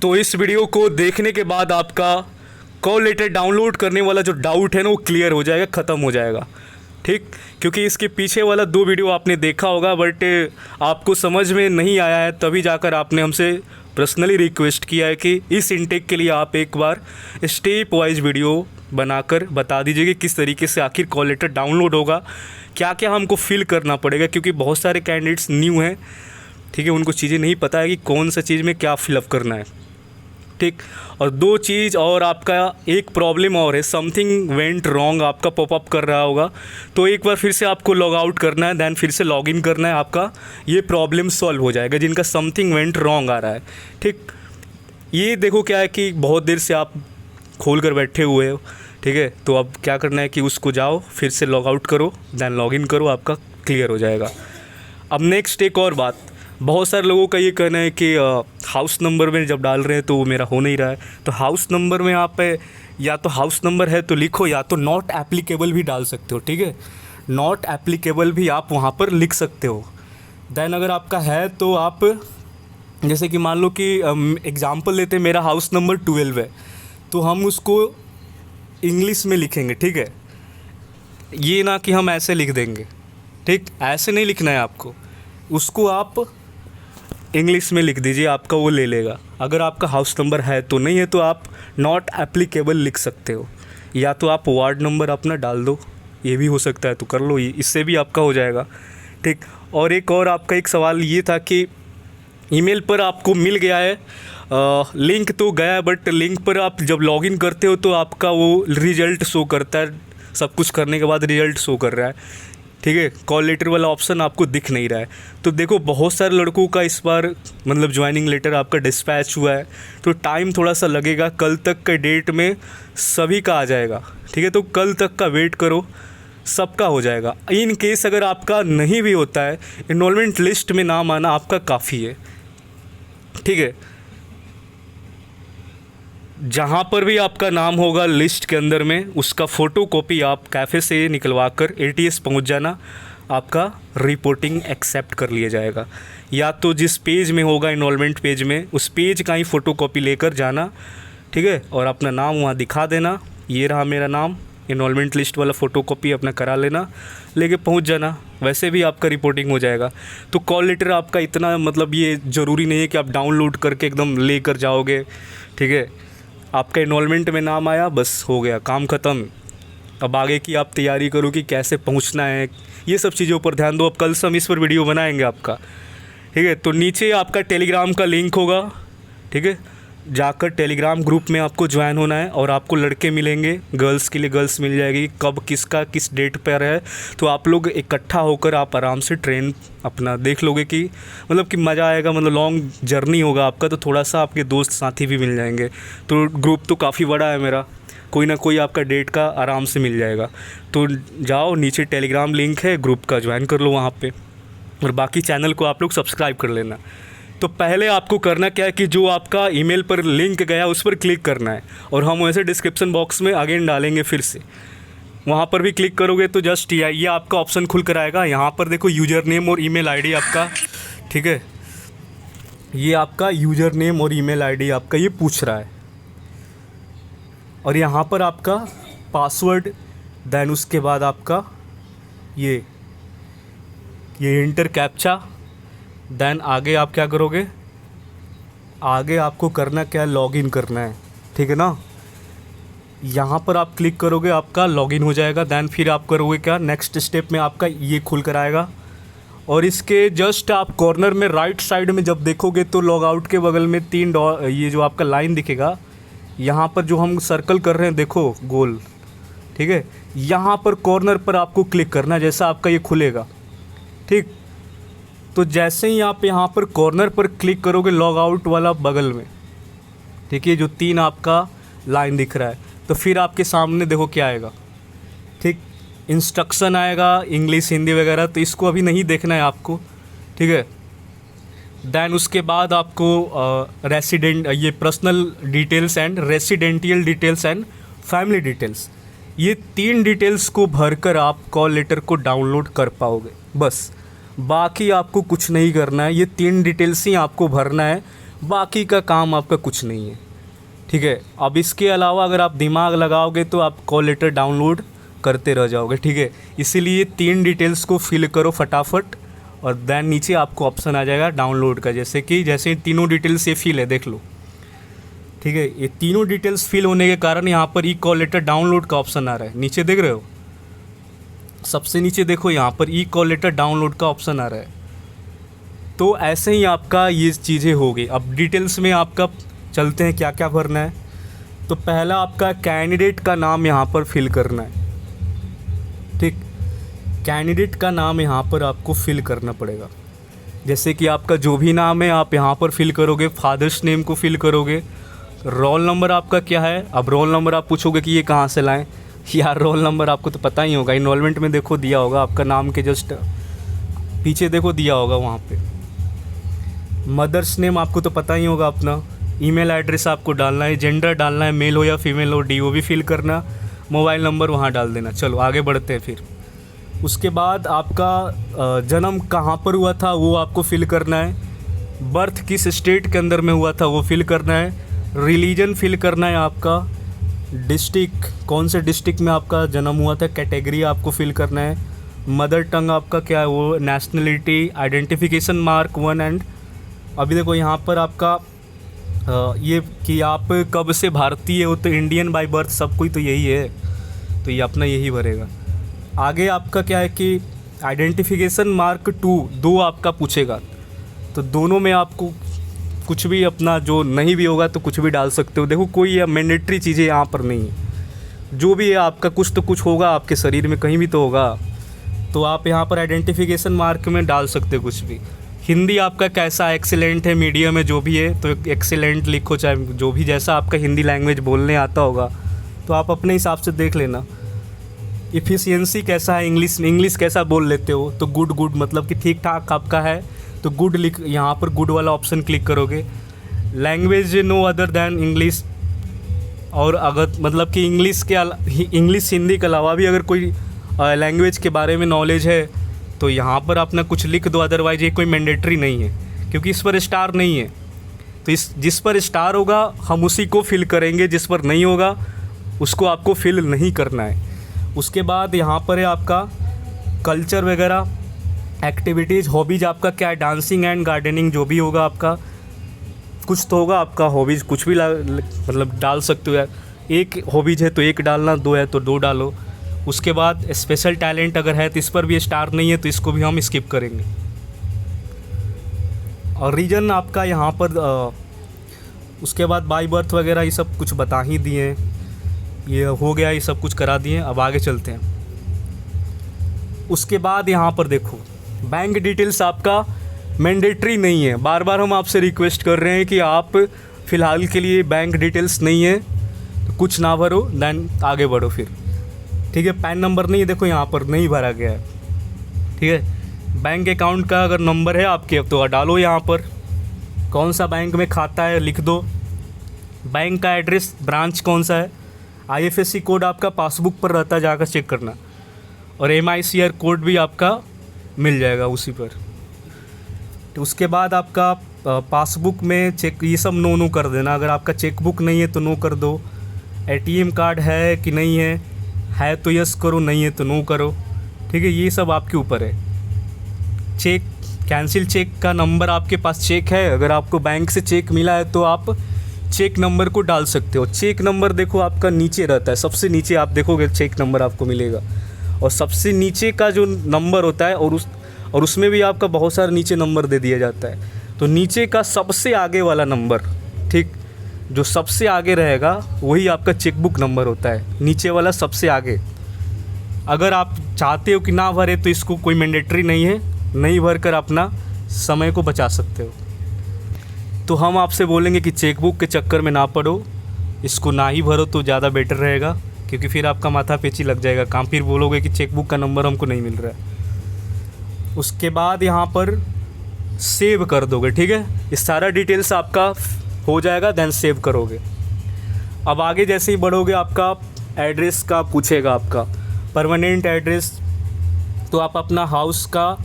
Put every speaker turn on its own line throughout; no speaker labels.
तो इस वीडियो को देखने के बाद आपका कॉल लेटर डाउनलोड करने वाला जो डाउट है ना वो क्लियर हो जाएगा, ख़त्म हो जाएगा। ठीक, क्योंकि इसके पीछे वाला 2 वीडियो आपने देखा होगा बट आपको समझ में नहीं आया है, तभी जाकर आपने हमसे पर्सनली रिक्वेस्ट किया है कि इस इनटेक के लिए आप एक बार स्टेप वाइज वीडियो बनाकर बता दीजिए कि किस तरीके से आखिर कॉल लेटर डाउनलोड होगा, क्या क्या हमको फिल करना पड़ेगा, क्योंकि बहुत सारे कैंडिडेट्स न्यू हैं। ठीक है, उनको चीज़ें नहीं पता है कि कौन सा चीज़ में क्या फिलअप करना है। ठीक, और 2 चीज़ और आपका एक प्रॉब्लम और है, समथिंग वेंट रॉन्ग आपका पॉपअप कर रहा होगा, तो एक बार फिर से आपको लॉग आउट करना है, दैन फिर से लॉग इन करना है, आपका ये प्रॉब्लम सॉल्व हो जाएगा जिनका समथिंग वेंट रॉन्ग आ रहा है। ठीक, ये देखो क्या है कि बहुत देर से आप खोल कर बैठे हुए हो। ठीक है, तो अब क्या करना है कि उसको जाओ फिर से लॉग आउट करो, दैन लॉग इन करो, आपका क्लियर हो जाएगा। अब नेक्स्ट एक और बात, बहुत सारे लोगों का ये कहना है कि हाउस नंबर में जब डाल रहे हैं तो वो मेरा हो नहीं रहा है। तो हाउस नंबर में आप या तो हाउस नंबर है तो लिखो, या तो नॉट एप्लीकेबल भी डाल सकते हो। ठीक है, नॉट एप्लीकेबल भी आप वहाँ पर लिख सकते हो। दैन अगर आपका है तो आप, जैसे कि मान लो कि एग्ज़ाम्पल लेते हैं, मेरा हाउस नंबर 12 है, तो हम उसको इंग्लिश में लिखेंगे। ठीक है, ये ना कि हम ऐसे लिख देंगे। ठीक, ऐसे नहीं लिखना है आपको, उसको आप इंग्लिश में लिख दीजिए, आपका वो ले लेगा। अगर आपका हाउस नंबर है तो, नहीं है तो आप नॉट एप्लीकेबल लिख सकते हो, या तो आप वार्ड नंबर अपना डाल दो, ये भी हो सकता है, तो कर लो, इससे भी आपका हो जाएगा। ठीक, और एक और आपका एक सवाल ये था कि ईमेल पर आपको मिल गया है लिंक तो गया है, बट लिंक पर आप जब लॉगिन करते हो तो आपका वो रिज़ल्ट शो करता है, सब कुछ करने के बाद रिज़ल्ट शो कर रहा है। ठीक है, कॉल लेटर वाला ऑप्शन आपको दिख नहीं रहा है। तो देखो, बहुत सारे लड़कों का इस बार मतलब ज्वाइनिंग लेटर आपका डिस्पैच हुआ है, तो टाइम थोड़ा सा लगेगा, कल तक के डेट में सभी का आ जाएगा। ठीक है, तो कल तक का वेट करो, सबका हो जाएगा। इन केस अगर आपका नहीं भी होता है, इनरोलमेंट लिस्ट में नाम आना आपका काफ़ी है। ठीक है, जहाँ पर भी आपका नाम होगा लिस्ट के अंदर में, उसका फ़ोटोकॉपी आप कैफ़े से निकलवा कर ATS पहुँच जाना, आपका रिपोर्टिंग एक्सेप्ट कर लिया जाएगा। या तो जिस पेज में होगा इनरोलमेंट पेज में, उस पेज का ही फ़ोटोकॉपी लेकर जाना। ठीक है, और अपना नाम वहाँ दिखा देना, ये रहा मेरा नाम, इनरोलमेंट लिस्ट वाला फ़ोटोकॉपी अपना करा लेना, लेके पहुँच जाना, वैसे भी आपका रिपोर्टिंग हो जाएगा। तो कॉल लेटर आपका इतना मतलब ये ज़रूरी नहीं है कि आप डाउनलोड करके एकदम लेकर जाओगे। ठीक है, आपका इनरोलमेंट में नाम आया, बस हो गया, काम ख़त्म। अब आगे की आप तैयारी करो कि कैसे पहुंचना है, ये सब चीज़ों पर ध्यान दो। अब कल से हम इस पर वीडियो बनाएंगे आपका। ठीक है, तो नीचे आपका टेलीग्राम का लिंक होगा। ठीक है, जाकर टेलीग्राम ग्रुप में आपको ज्वाइन होना है, और आपको लड़के मिलेंगे, गर्ल्स के लिए गर्ल्स मिल जाएगी, कब किसका किस डेट पर है, तो आप लोग इकट्ठा होकर आप आराम से ट्रेन अपना देख लोगे कि मतलब कि मज़ा आएगा, मतलब लॉन्ग जर्नी होगा आपका, तो थोड़ा सा आपके दोस्त साथी भी मिल जाएंगे। तो ग्रुप तो काफ़ी बड़ा है मेरा, कोई ना कोई आपका डेट का आराम से मिल जाएगा। तो जाओ, नीचे टेलीग्राम लिंक है, ग्रुप का ज्वाइन कर लो वहाँ पे, और बाकी चैनल को आप लोग सब्सक्राइब कर लेना। तो पहले आपको करना क्या है कि जो आपका ईमेल पर लिंक गया उस पर क्लिक करना है, और हम वैसे डिस्क्रिप्शन बॉक्स में अगेन डालेंगे फिर से, वहाँ पर भी क्लिक करोगे तो जस्ट ये आपका ऑप्शन खुल कर आएगा। यहाँ पर देखो यूज़र नेम और ईमेल आईडी आपका। ठीक है, ये आपका यूज़र नेम और ईमेल आईडी आपका ये पूछ रहा है, और यहाँ पर आपका पासवर्ड, दैन उसके बाद आपका ये इंटर कैप्चा, दैन आगे आप क्या करोगे, आगे आपको करना क्या है, लॉगिन करना है। ठीक है ना, यहाँ पर आप क्लिक करोगे, आपका लॉगिन हो जाएगा। दैन फिर आप करोगे क्या, नेक्स्ट स्टेप में आपका ये खुल कर आएगा, और इसके जस्ट आप कॉर्नर में राइट साइड में जब देखोगे तो लॉग आउट के बगल में 3 ये जो आपका लाइन दिखेगा, यहाँ पर जो हम सर्कल कर रहे हैं देखो गोल। ठीक है, यहाँ पर कॉर्नर पर आपको क्लिक करना है, जैसा आपका ये खुलेगा। ठीक, तो जैसे ही आप यहाँ पर कॉर्नर पर क्लिक करोगे लॉग आउट वाला बगल में, ठीक है, जो 3 आपका लाइन दिख रहा है, तो फिर आपके सामने देखो क्या आएगा। ठीक, इंस्ट्रक्शन आएगा इंग्लिश हिंदी वगैरह, तो इसको अभी नहीं देखना है आपको। ठीक है, दैन उसके बाद आपको रेसिडेंट ये personal details and residential details and family details, ये 3 डिटेल्स को भरकर आप कॉल लेटर को डाउनलोड कर पाओगे। बस बाकी आपको कुछ नहीं करना है, ये 3 डिटेल्स ही आपको भरना है, बाकी का काम आपका कुछ नहीं है, ठीक है। अब इसके अलावा अगर आप दिमाग लगाओगे तो आप कॉल लेटर डाउनलोड करते रह जाओगे, ठीक है। इसीलिए 3 डिटेल्स को फिल करो फटाफट, और देन नीचे आपको ऑप्शन आ जाएगा डाउनलोड का। जैसे तीनों डिटेल्स ये फिल है, देख लो, ठीक है। ये तीनों डिटेल्स फिल होने के कारण यहाँ पर ई कॉल लेटर डाउनलोड का ऑप्शन आ रहा है, नीचे देख रहे हो, सबसे नीचे देखो यहाँ पर ई कॉल लेटर डाउनलोड का ऑप्शन आ रहा है। तो ऐसे ही आपका ये चीज़ें हो गई। अब डिटेल्स में आपका चलते हैं क्या क्या भरना है। तो पहला आपका कैंडिडेट का नाम यहाँ पर फिल करना है, ठीक। कैंडिडेट का नाम यहाँ पर आपको फिल करना पड़ेगा। जैसे कि आपका जो भी नाम है आप यहाँ पर फिल करोगे, फादर्स नेम को फिल करोगे। रोल नंबर आपका क्या है, अब रोल नंबर आप पूछोगे कि ये कहाँ से लाएं। यार रोल नंबर आपको तो पता ही होगा, इनरोलमेंट में देखो दिया होगा, आपका नाम के जस्ट पीछे देखो दिया होगा वहाँ पे। मदर्स नेम आपको तो पता ही होगा अपना। ईमेल एड्रेस आपको डालना है, जेंडर डालना है, मेल हो या फीमेल हो, DOB फिल करना, मोबाइल नंबर वहाँ डाल देना। चलो आगे बढ़ते हैं फिर। उसके बाद आपका जन्म कहाँ पर हुआ था वो आपको फिल करना है। बर्थ किस स्टेट के अंदर में हुआ था वो फिल करना है। रिलीजन फिल करना है आपका। डिस्ट्रिक्ट कौन से डिस्ट्रिक्ट में आपका जन्म हुआ था, कैटेगरी आपको फिल करना है। मदर टंग आपका क्या है वो, नेशनलिटी, आइडेंटिफिकेशन मार्क 1 एंड अभी देखो यहाँ पर आपका ये कि आप कब से भारतीय हो, तो इंडियन बाय बर्थ सब कोई तो यही है, तो ये अपना यही भरेगा। आगे आपका क्या है कि आइडेंटिफिकेशन मार्क 2 आपका पूछेगा, तो दोनों में आपको कुछ भी अपना जो नहीं भी होगा तो कुछ भी डाल सकते हो। देखो कोई मैंडेटरी चीज़ें यहाँ पर नहीं है, जो भी है आपका कुछ तो कुछ होगा आपके शरीर में, कहीं भी तो होगा, तो आप यहाँ पर आइडेंटिफिकेशन मार्क में डाल सकते हो कुछ भी। हिंदी आपका कैसा, एक्सीलेंट है, मीडियम है, जो भी है तो एक्सीलेंट लिखो, चाहे जो भी जैसा आपका हिंदी लैंग्वेज बोलने आता होगा तो आप अपने हिसाब से देख लेना। इफ़िशियंसी कैसा है, इंग्लिश कैसा बोल लेते हो, तो गुड मतलब कि ठीक ठाक आपका है, तो गुड लिख, यहाँ पर गुड वाला ऑप्शन क्लिक करोगे। Language no other than English, और अगर मतलब कि इंग्लिश हिंदी के अलावा भी अगर कोई लैंग्वेज के बारे में नॉलेज है तो यहाँ पर अपना कुछ लिख दो, अदरवाइज ये कोई मैंडेटरी नहीं है क्योंकि इस पर स्टार नहीं है। तो जिस पर स्टार होगा हम उसी को फिल करेंगे, जिस पर नहीं होगा उसको आपको फिल नहीं करना है। उसके बाद यहाँ पर है आपका कल्चर वगैरह, एक्टिविटीज़, हॉबीज़ आपका क्या है, डांसिंग एंड गार्डनिंग, जो भी होगा आपका कुछ तो होगा आपका हॉबीज़, कुछ भी मतलब डाल सकते हो यार। एक हॉबीज़ है तो 1 डालना, 2 है तो 2 डालो। उसके बाद स्पेशल टैलेंट अगर है तो इस पर भी स्टार नहीं है तो इसको भी हम स्किप करेंगे। और रीजन आपका यहाँ पर उसके बाद बाय बर्थ वगैरह ये सब कुछ बता ही दिए हैं, ये हो गया, ये सब कुछ करा दिए। अब आगे चलते हैं। उसके बाद यहाँ पर देखो बैंक डिटेल्स आपका मैंडेटरी नहीं है। बार बार हम आपसे रिक्वेस्ट कर रहे हैं कि आप फ़िलहाल के लिए बैंक डिटेल्स नहीं है तो कुछ ना भरो, देन आगे बढ़ो फिर, ठीक है। पैन नंबर नहीं है, देखो यहाँ पर नहीं भरा गया है, ठीक है। बैंक अकाउंट का अगर नंबर है आपके तो डालो यहाँ पर, कौन सा बैंक में खाता है लिख दो। बैंक का एड्रेस, ब्रांच कौन सा है, IFSC कोड आपका पासबुक पर रहता है, जाकर चेक करना। और MICR कोड भी आपका मिल जाएगा उसी पर। तो उसके बाद आपका पासबुक में चेक, ये सब नो कर देना। अगर आपका चेकबुक नहीं है तो नो कर दो। ATM कार्ड है कि नहीं है तो यस करो, नहीं है तो नो करो, ठीक है। ये सब आपके ऊपर है। चेक, कैंसिल चेक का नंबर आपके पास चेक है, अगर आपको बैंक से चेक मिला है तो आप चेक नंबर को डाल सकते हो। चेक नंबर देखो आपका नीचे रहता है, सबसे नीचे आप देखोगे चेक नंबर आपको मिलेगा, और सबसे नीचे का जो नंबर होता है और उसमें भी आपका बहुत सारा नीचे नंबर दे दिया जाता है, तो नीचे का सबसे आगे वाला नंबर, ठीक, जो सबसे आगे रहेगा वही आपका चेकबुक नंबर होता है, नीचे वाला सबसे आगे। अगर आप चाहते हो कि ना भरे तो इसको कोई मैंडेटरी नहीं है, नहीं भर कर अपना समय को बचा सकते हो। तो हम आपसे बोलेंगे कि चेकबुक के चक्कर में ना पड़ो, इसको ना ही भरो तो ज़्यादा बेटर रहेगा, क्योंकि फिर आपका माथा पेची लग जाएगा काम, फिर बोलोगे कि चेकबुक का नंबर हमको नहीं मिल रहा है। उसके बाद यहाँ पर सेव कर दोगे, ठीक है। ये सारा डिटेल्स आपका हो जाएगा, देन सेव करोगे। अब आगे जैसे ही बढ़ोगे आपका एड्रेस का पूछेगा, आपका परमानेंट एड्रेस, तो आप अपना हाउस का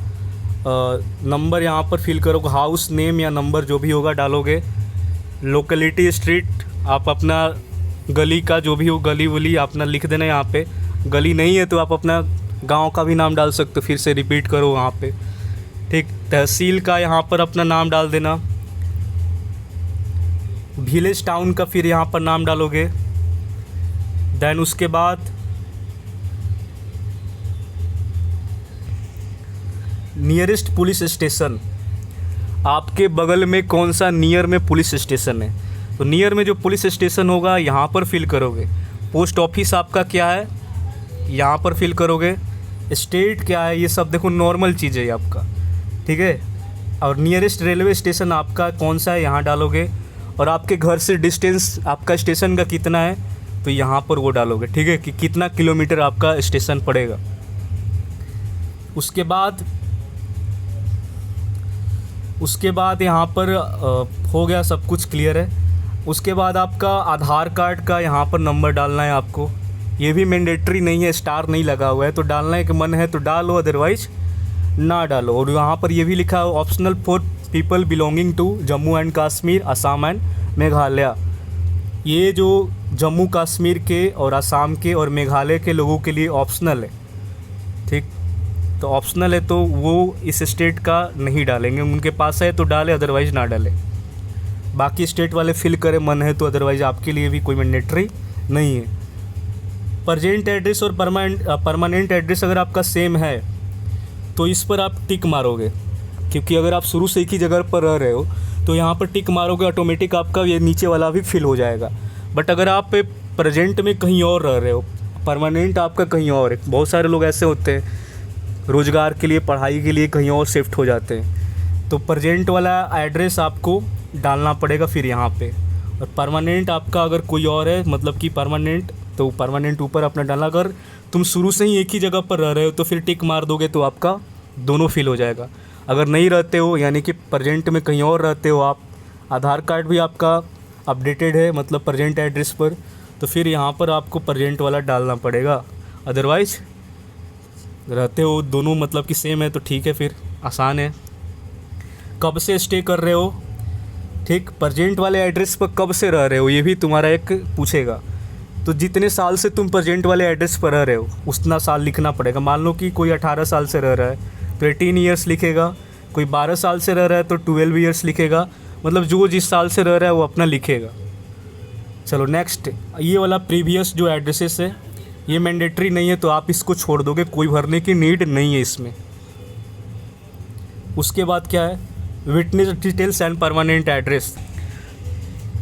नंबर यहाँ पर फिल करोगे, हाउस नेम या नंबर जो भी होगा डालोगे। लोकेलिटी स्ट्रीट, आप अपना गली का जो भी हो, गली वली अपना लिख देना यहाँ पे। गली नहीं है तो आप अपना गांव का भी नाम डाल सकते हो, फिर से रिपीट करो वहाँ पे, ठीक। तहसील का यहाँ पर अपना नाम डाल देना। विलेज टाउन का फिर यहाँ पर नाम डालोगे। देन उसके बाद नियरेस्ट पुलिस स्टेशन, आपके बगल में कौन सा नियर में पुलिस स्टेशन है, तो नियर में जो पुलिस स्टेशन होगा यहाँ पर फिल करोगे। पोस्ट ऑफिस आपका क्या है, यहाँ पर फिल करोगे। स्टेट क्या है, ये सब देखो नॉर्मल चीज़ है आपका, ठीक है। और नियरेस्ट रेलवे स्टेशन आपका कौन सा है, यहाँ डालोगे। और आपके घर से डिस्टेंस आपका स्टेशन का कितना है, तो यहाँ पर वो डालोगे, ठीक है, कि कितना किलोमीटर आपका स्टेशन पड़ेगा। उसके बाद यहाँ पर हो गया, सब कुछ क्लियर है। उसके बाद आपका आधार कार्ड का यहाँ पर नंबर डालना है आपको। ये भी मैंडेटरी नहीं है, स्टार नहीं लगा हुआ है, तो डालना है कि मन है तो डालो, अदरवाइज ना डालो। और यहाँ पर ये भी लिखा है optional for people belonging to Jammu and Kashmir, Assam and Meghalaya. ये जो जम्मू कश्मीर के और असम के और मेघालय के लोगों के लिए ऑप्शनल है, ठीक। तो ऑप्शनल है तो वो इस स्टेट का नहीं डालेंगे, उनके पास है तो डाले, अदरवाइज़ ना डाले। बाकी स्टेट वाले फिल करें मन है तो, अदरवाइज़ आपके लिए भी कोई मैंडेटरी नहीं है। प्रेजेंट एड्रेस और परमानेंट एड्रेस अगर आपका सेम है तो इस पर आप टिक मारोगे, क्योंकि अगर आप शुरू से एक ही जगह पर रह रहे हो तो यहाँ पर टिक मारोगे, ऑटोमेटिक आपका ये नीचे वाला भी फिल हो जाएगा। बट अगर आप प्रेजेंट में कहीं और रह रहे हो, परमानेंट आपका कहीं और है, बहुत सारे लोग ऐसे होते हैं रोज़गार के लिए, पढ़ाई के लिए कहीं और शिफ्ट हो जाते हैं, तो प्रेजेंट वाला एड्रेस आपको डालना पड़ेगा फिर यहाँ पे। और परमानेंट आपका अगर कोई और है, मतलब कि परमानेंट, तो परमानेंट ऊपर अपना डालना। अगर तुम शुरू से ही एक ही जगह पर रह रहे हो तो फिर टिक मार दोगे तो आपका दोनों फिल हो जाएगा। अगर नहीं रहते हो, यानी कि प्रेजेंट में कहीं और रहते हो आप, आधार कार्ड भी आपका अपडेटेड है मतलब प्रेजेंट एड्रेस पर, तो फिर यहाँ पर आपको प्रेजेंट वाला डालना पड़ेगा। अदरवाइज़ रहते हो दोनों मतलब कि सेम है तो ठीक है, फिर आसान है। कब से स्टे कर रहे हो, ठीक, प्रेजेंट वाले एड्रेस पर कब से रह रहे हो ये भी तुम्हारा एक पूछेगा। तो जितने साल से तुम प्रेजेंट वाले एड्रेस पर रह रहे हो उतना साल लिखना पड़ेगा। मान लो कि कोई 18 साल से रह रहा है तो 18 ईयर्स लिखेगा, कोई 12 साल से रह रहा है तो 12 ईयर्स लिखेगा, मतलब जो जिस साल से रह रहा है वो अपना लिखेगा। चलो नेक्स्ट, ये वाला प्रीवियस जो एड्रेसेस है ये मैंडेटरी नहीं है तो आप इसको छोड़ दोगे, कोई भरने की नीड नहीं है इसमें। उसके बाद क्या है, witness details and permanent address.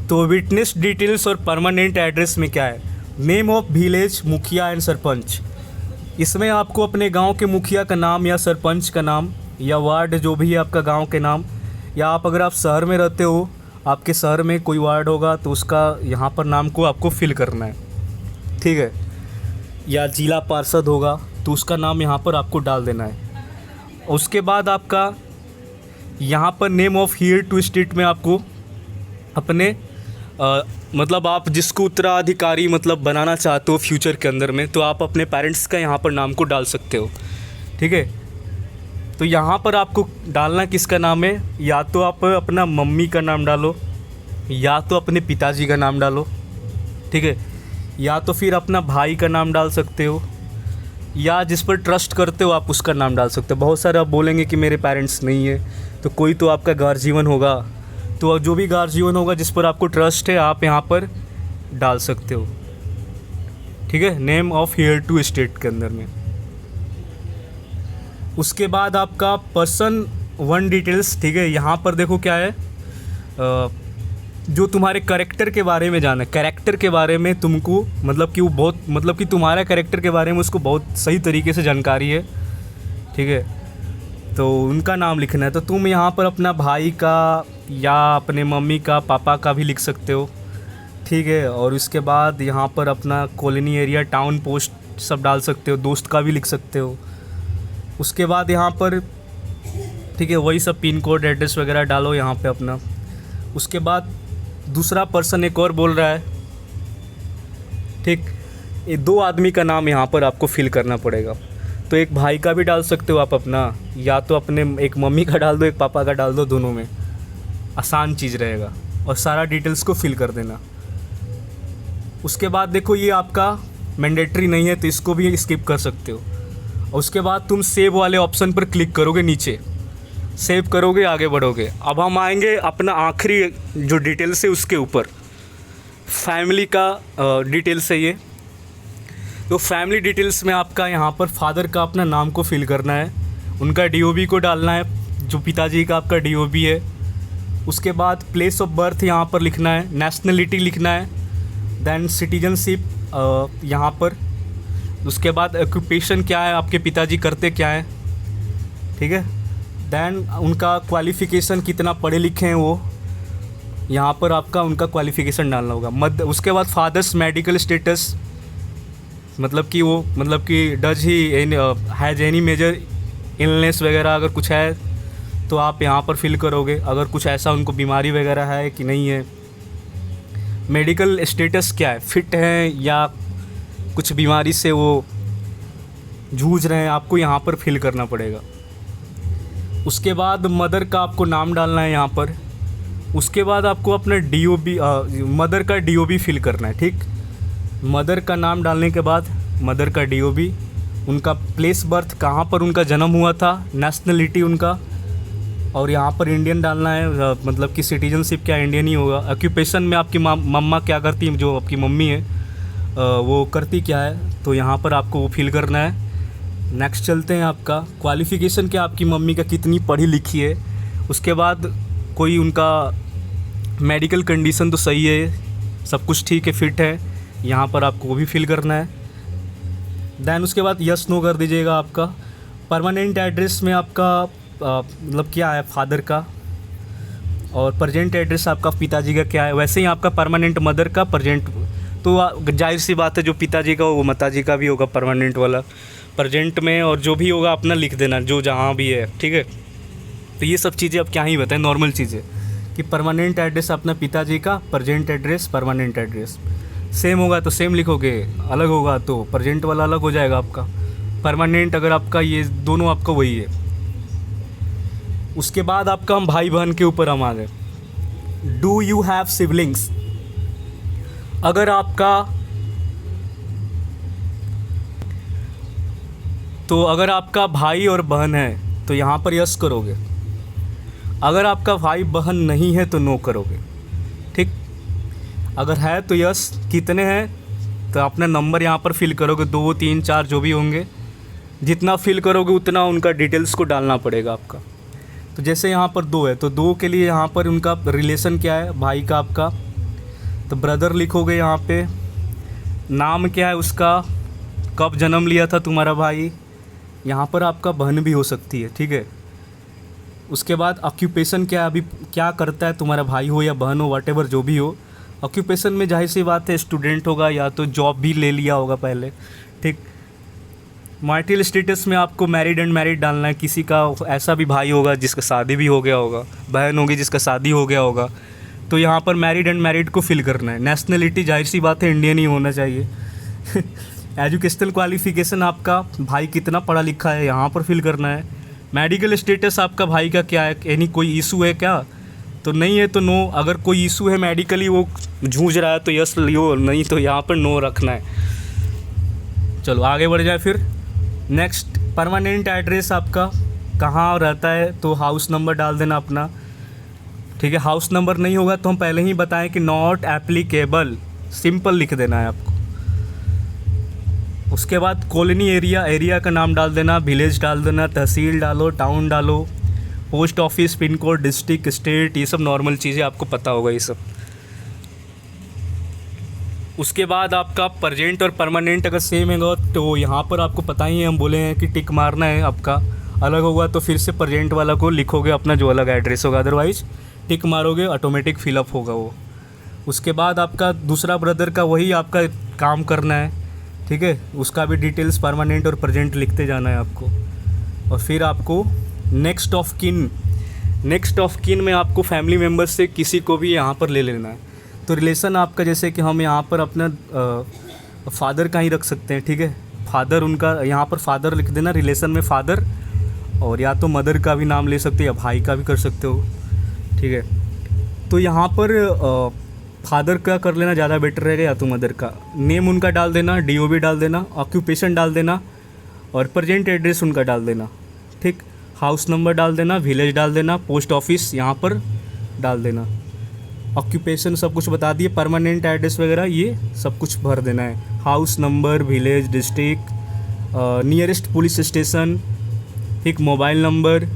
तो विटनेस डिटेल्स और परमानेंट एड्रेस में क्या है, नेम ऑफ विलेज, मुखिया एंड सरपंच। इसमें आपको अपने गांव के मुखिया का नाम या सरपंच का नाम या वार्ड जो भी है आपका गांव के नाम, या आप अगर आप शहर में रहते हो, आपके शहर में कोई वार्ड होगा तो उसका यहाँ पर नाम को आपको फिल करना है, ठीक है। या जिला पार्षद होगा तो उसका नाम यहाँ पर आपको डाल देना है। उसके बाद आपका यहाँ पर name of heir to state में आपको अपने मतलब आप जिसको उत्तराधिकारी मतलब बनाना चाहते हो फ्यूचर के अंदर में, तो आप अपने पेरेंट्स का यहाँ पर नाम को डाल सकते हो, ठीक है। तो यहाँ पर आपको डालना किसका नाम है, या तो आप अपना मम्मी का नाम डालो, या तो अपने पिताजी का नाम डालो, ठीक है, या तो फिर अपना भाई का नाम डाल सकते हो, या जिस पर ट्रस्ट करते हो आप उसका नाम डाल सकते हो। बहुत सारे आप बोलेंगे कि मेरे पेरेंट्स नहीं है, तो कोई तो आपका गार्जियन होगा, तो जो भी गार्जियन होगा जिस पर आपको ट्रस्ट है आप यहाँ पर डाल सकते हो, ठीक है, name of heir to state के अंदर में। उसके बाद आपका पर्सन वन डिटेल्स, ठीक है। यहाँ पर देखो क्या है, जो तुम्हारे कैरेक्टर के बारे में जाना है, कैरेक्टर के बारे में तुमको मतलब कि वो बहुत मतलब कि तुम्हारा कैरेक्टर के बारे में उसको बहुत सही तरीके से जानकारी है, ठीक है, तो उनका नाम लिखना है। तो तुम यहाँ पर अपना भाई का या अपने मम्मी का, पापा का भी लिख सकते हो, ठीक है। और उसके बाद यहाँ पर अपना कॉलोनी एरिया, टाउन, पोस्ट सब डाल सकते हो, दोस्त का भी लिख सकते हो। उसके बाद यहाँ पर ठीक है वही सब पिन कोड, एड्रेस वगैरह डालो यहाँ पे अपना। उसके बाद दूसरा पर्सन एक और बोल रहा है, ठीक, ये 2 आदमी का नाम यहाँ पर आपको फिल करना पड़ेगा। तो एक भाई का भी डाल सकते हो आप अपना, या तो अपने एक मम्मी का डाल दो, एक पापा का डाल दो, दोनों में आसान चीज़ रहेगा, और सारा डिटेल्स को फिल कर देना। उसके बाद देखो ये आपका मैंडेटरी नहीं है तो इसको भी स्किप कर सकते हो। और उसके बाद तुम सेव वाले ऑप्शन पर क्लिक करोगे, नीचे सेव करोगे, आगे बढ़ोगे। अब हम आएंगे अपना आखिरी जो डिटेल्स है उसके ऊपर, फैमिली का डिटेल्स है ये। तो फैमिली डिटेल्स में आपका यहाँ पर फादर का अपना नाम को फिल करना है, उनका डीओबी को डालना है, जो पिताजी का आपका डीओबी है। उसके बाद प्लेस ऑफ बर्थ यहाँ पर लिखना है, नेशनलिटी लिखना है, दैन सिटीजनशिप यहाँ पर। उसके बाद ऑक्यूपेशन क्या है, आपके पिताजी करते क्या हैं, ठीक है। दैन उनका क्वालिफ़िकेशन कितना पढ़े लिखे हैं वो, यहाँ पर आपका उनका क्वालिफ़िकेशन डालना होगा। उसके बाद फादर्स मेडिकल स्टेटस, मतलब कि does he has any major illness वगैरह अगर कुछ है तो आप यहाँ पर फिल करोगे, अगर कुछ ऐसा उनको बीमारी वगैरह है कि नहीं है। मेडिकल स्टेटस क्या है, फिट हैं या कुछ बीमारी से वो जूझ रहे हैं, आपको यहाँ पर फिल करना पड़ेगा। उसके बाद मदर का आपको नाम डालना है यहाँ पर। उसके बाद आपको अपना डीओबी मदर का डीओबी फिल करना है, ठीक। मदर का नाम डालने के बाद मदर का डीओबी, उनका प्लेस बर्थ कहाँ पर उनका जन्म हुआ था, नेशनलिटी उनका, और यहाँ पर इंडियन डालना है, मतलब कि सिटीजनशिप क्या इंडियन ही होगा। ऑक्यूपेशन में आपकी मम्मा क्या करती है, जो आपकी मम्मी है वो करती क्या है, तो यहाँ पर आपको वो फिल करना है। नेक्स्ट चलते हैं, आपका क्वालिफ़िकेशन क्या, आपकी मम्मी का कितनी पढ़ी लिखी है। उसके बाद कोई उनका मेडिकल कंडीशन तो सही है, सब कुछ ठीक है, फिट है, यहाँ पर आपको वो भी फिल करना है। दैन उसके बाद यस नो कर दीजिएगा। आपका परमानेंट एड्रेस में आपका मतलब क्या है फादर का, और प्रेजेंट एड्रेस आपका पिताजी का क्या है। वैसे ही आपका परमानेंट मदर का प्रेजेंट, तो जाहिर सी बात है जो पिताजी का वो माताजी का भी होगा परमानेंट वाला प्रेजेंट में, और जो भी होगा अपना लिख देना जो जहाँ भी है, ठीक है। तो ये सब चीज़ें अब क्या ही बताएं, नॉर्मल चीज़ें कि परमानेंट एड्रेस अपना पिताजी का, present address permanent address same होगा तो सेम लिखोगे, अलग होगा तो प्रेजेंट वाला अलग हो जाएगा आपका। परमानेंट अगर आपका ये दोनों आपका वही है। उसके बाद आपका हम भाई बहन के ऊपर हम आ गए। डू यू हैव सिबलिंग्स, अगर आपका भाई और बहन है तो यहाँ पर यस करोगे, अगर आपका भाई बहन नहीं है तो नो करोगे, ठीक। अगर है तो यस, कितने हैं तो अपना नंबर यहाँ पर फिल करोगे, 2 3 4 जो भी होंगे, जितना फिल करोगे उतना उनका डिटेल्स को डालना पड़ेगा आपका। तो जैसे यहाँ पर 2 है तो 2 के लिए यहाँ पर उनका रिलेशन क्या है भाई का आपका, तो ब्रदर लिखोगे यहाँ पे। नाम क्या है उसका, कब जन्म लिया था तुम्हारा भाई, यहाँ पर आपका बहन भी हो सकती है, ठीक है। उसके बाद ऑक्यूपेशन क्या है, अभी क्या करता है तुम्हारा भाई हो या बहन हो, व्हाटएवर जो भी हो। ऑक्यूपेशन में जाहिर सी बात है स्टूडेंट होगा या तो जॉब भी ले लिया होगा पहले, ठीक। मैरिटल स्टेटस में आपको मैरिड एंड मैरिड डालना है, किसी का ऐसा भी भाई होगा जिसका शादी भी हो गया होगा, बहन होगी जिसका शादी हो गया होगा, तो यहाँ पर मैरिड एंड मैरिड को फिल करना है। नेशनलिटी जाहिर सी बात है इंडियन ही होना चाहिए। एजुकेशनल क्वालिफ़िकेशन आपका भाई कितना पढ़ा लिखा है यहाँ पर फिल करना है। मेडिकल स्टेटस आपका भाई का क्या है, यानी कोई इशू है क्या, तो नहीं है तो नो। अगर कोई इशू है मेडिकली वो जूझ रहा है तो यस लियो, नहीं तो यहाँ पर नो रखना है। चलो आगे बढ़ जाए फिर। नेक्स्ट, परमानेंट एड्रेस आपका कहाँ रहता है तो हाउस नंबर डाल देना अपना, ठीक है। हाउस नंबर नहीं होगा तो हम पहले ही बताएं कि नॉट एप्लीकेबल, सिंपल लिख देना है आपको। उसके बाद कॉलोनी एरिया का नाम डाल देना, विलेज डाल देना, तहसील डालो, टाउन डालो, post office, pin code, district, state, ये सब नॉर्मल चीज़ें आपको पता होगा ये सब। उसके बाद आपका प्रेजेंट और परमानेंट अगर सेम है तो यहाँ पर आपको पता ही है, हम बोले हैं कि टिक मारना है। आपका अलग होगा तो फिर से प्रेजेंट वाला को लिखोगे अपना जो अलग एड्रेस होगा, अदरवाइज टिक मारोगे ऑटोमेटिक फिलअप होगा वो। उसके बाद आपका दूसरा ब्रदर का वही आपका काम करना है, ठीक है। उसका भी डिटेल्स परमानेंट और प्रेजेंट लिखते जाना है आपको। और फिर आपको नेक्स्ट ऑफ किन में आपको फैमिली मेम्बर्स से किसी को भी यहाँ पर ले लेना है। तो रिलेशन आपका जैसे कि हम यहाँ पर अपना फादर का ही रख सकते हैं, ठीक है। फादर उनका यहाँ पर फादर लिख देना, रिलेशन में फादर, और या तो मदर का भी नाम ले सकते हो या भाई का भी कर सकते हो, ठीक है। तो यहाँ पर फादर का कर लेना ज़्यादा बेटर रहेगा या तो मदर का। नेम उनका डाल देना, DOB डाल देना, ऑक्यूपेशन डाल देना और प्रेजेंट एड्रेस उनका डाल देना, ठीक। हाउस नंबर डाल देना, विलेज डाल देना, पोस्ट ऑफिस यहाँ पर डाल देना। ऑक्यूपेशन सब कुछ बता दिए, परमानेंट एड्रेस वगैरह ये सब कुछ भर देना है। House number, village, district, nearest police station, ठीक, mobile number,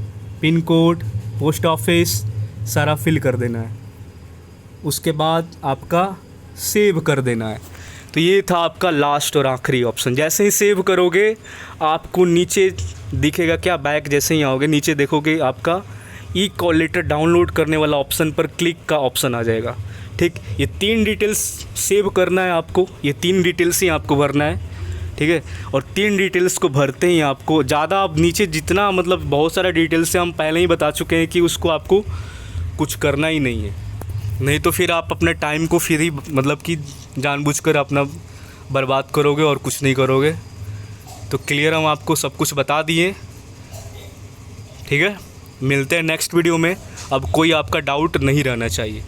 pin code, post office सारा फिल कर देना है। उसके बाद आपका सेव कर देना है। तो ये था आपका लास्ट और आखिरी ऑप्शन। जैसे ही सेव करोगे आपको नीचे दिखेगा क्या, बैक जैसे ही आओगे नीचे देखोगे आपका ई कॉल लेटर डाउनलोड करने वाला ऑप्शन पर क्लिक का ऑप्शन आ जाएगा, ठीक। ये 3 डिटेल्स सेव करना है आपको, ये 3 डिटेल्स ही आपको भरना है, ठीक है। और 3 डिटेल्स को भरते ही आपको ज़्यादा आप नीचे जितना मतलब बहुत सारा डिटेल्स से हम पहले ही बता चुके हैं कि उसको आपको कुछ करना ही नहीं है, नहीं तो फिर आप अपने टाइम को फिर ही मतलब कि जानबूझकर अपना बर्बाद करोगे और कुछ नहीं करोगे। तो क्लियर हम आपको सब कुछ बता दिए, ठीक है। मिलते हैं नेक्स्ट वीडियो में। अब कोई आपका डाउट नहीं रहना चाहिए,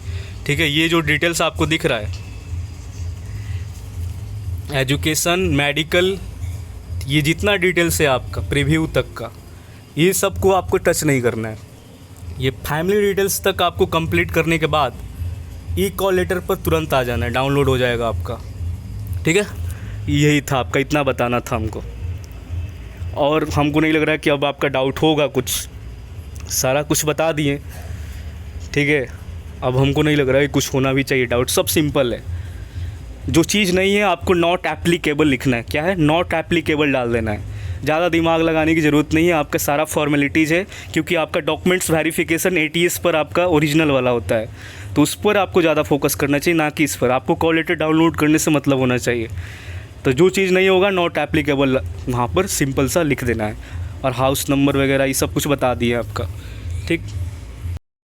ठीक है। ये जो डिटेल्स आपको दिख रहा है एजुकेशन, मेडिकल, ये जितना डिटेल्स है आपका प्रीव्यू तक का, ये सब को आपको टच नहीं करना है। ये फैमिली डिटेल्स तक आपको कंप्लीट करने के बाद ई कॉल लेटर पर तुरंत आ जाना है, डाउनलोड हो जाएगा आपका, ठीक है। यही था आपका, इतना बताना था हमको। और हमको नहीं लग रहा है कि अब आपका डाउट होगा कुछ, सारा कुछ बता दिए, ठीक है। अब हमको नहीं लग रहा है कि कुछ होना भी चाहिए डाउट, सब सिंपल है। जो चीज़ नहीं है आपको नॉट एप्लीकेबल लिखना है। क्या है? नॉट एप्लीकेबल डाल देना है। ज़्यादा दिमाग लगाने की ज़रूरत नहीं है, आपका सारा फॉर्मेलिटीज़ है, क्योंकि आपका डॉक्यूमेंट्स वेरिफिकेशन ATS पर आपका ओरिजिनल वाला होता है, तो उस पर आपको ज़्यादा फोकस करना चाहिए, ना कि इस पर। आपको कॉल लेटर डाउनलोड करने से मतलब होना चाहिए। तो जो चीज़ नहीं होगा नॉट एप्लीकेबल वहाँ पर सिंपल सा लिख देना है। और हाउस नंबर वगैरह ये सब कुछ बता दिया आपका, ठीक।